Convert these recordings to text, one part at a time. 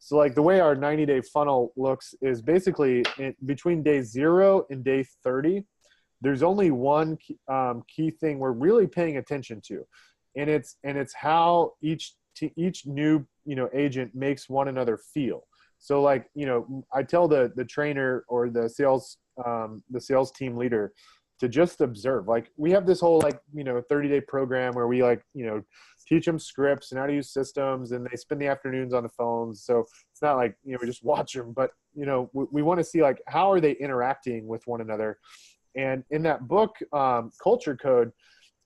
So like the way our 90-day funnel looks is basically between day 0 and day 30, there's only one key thing we're really paying attention to, and it's how each new agent makes one another feel. So like I tell the trainer or the sales team leader to just observe. Like we have this whole 30-day program where we teach them scripts and how to use systems, and they spend the afternoons on the phones. So it's not like we just watch them, but we want to see like how are they interacting with one another. And in that book, Culture Code,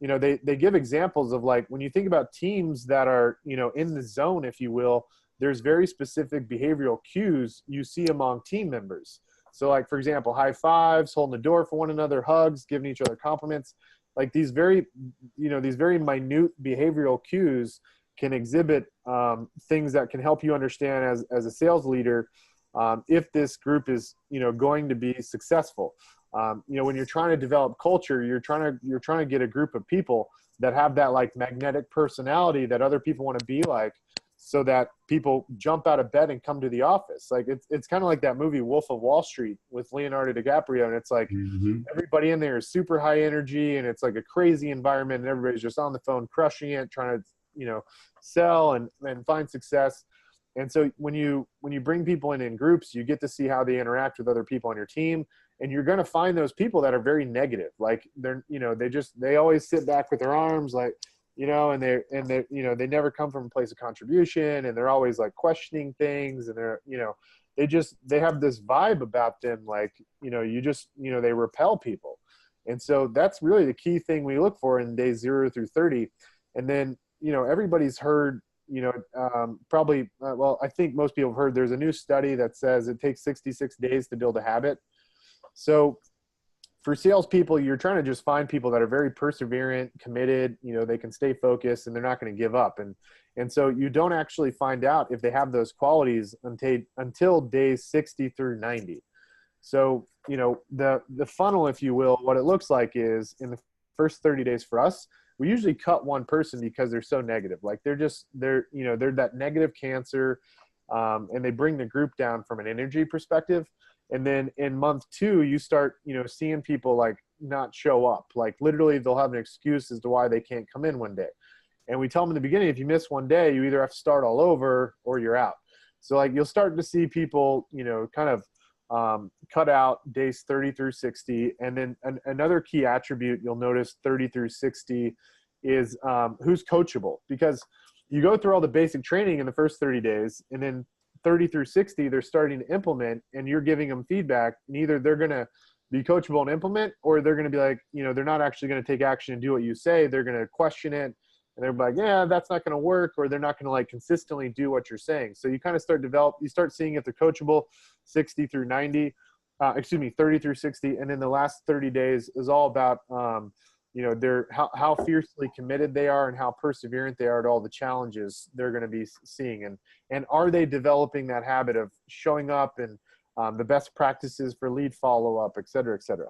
they give examples of like when you think about teams that are in the zone, if you will, there's very specific behavioral cues you see among team members. So like, for example, high fives, holding the door for one another, hugs, giving each other compliments, like these very minute behavioral cues can exhibit things that can help you understand as a sales leader if this group is going to be successful. When you're trying to develop culture, you're trying to get a group of people that have that like magnetic personality that other people want to be like, so that people jump out of bed and come to the office. Like it's kind of like that movie Wolf of Wall Street with Leonardo DiCaprio, and it's like everybody in there is super high energy, and it's like a crazy environment, and everybody's just on the phone crushing it, trying to sell and find success. And so when you bring people in groups, you get to see how they interact with other people on your team, and you're going to find those people that are very negative. Like they always sit back with their arms like, and they never come from a place of contribution, and they're always like questioning things, and they have this vibe about them. Like, they repel people. And so that's really the key thing we look for in days 0 through 30. And then, everybody's heard, probably, I think most people have heard there's a new study that says it takes 66 days to build a habit. So for salespeople, you're trying to just find people that are very perseverant, committed, they can stay focused, and they're not going to give up. And so you don't actually find out if they have those qualities until days 60 through 90. So, the funnel, if you will, what it looks like is in the first 30 days for us, we usually cut one person because they're so negative. Like they're that negative cancer, and they bring the group down from an energy perspective. And then in month 2, you start, seeing people like not show up. Like literally they'll have an excuse as to why they can't come in one day. And we tell them in the beginning, if you miss one day, you either have to start all over or you're out. So like you'll start to see people, kind of cut out days 30 through 60. And then another key attribute you'll notice 30 through 60 is who's coachable, because you go through all the basic training in the first 30 days, and then 30 through 60, they're starting to implement, and you're giving them feedback, and either they're going to be coachable and implement, or they're going to be like, they're not actually going to take action and do what you say. They're going to question it, and they're like, yeah, that's not going to work, or they're not going to like consistently do what you're saying. So you kind of you start seeing if they're coachable 60 through 90, 30 through 60. And then the last 30 days is all about, how fiercely committed they are and how perseverant they are to all the challenges they're going to be seeing. And are they developing that habit of showing up, and the best practices for lead follow-up, et cetera, et cetera.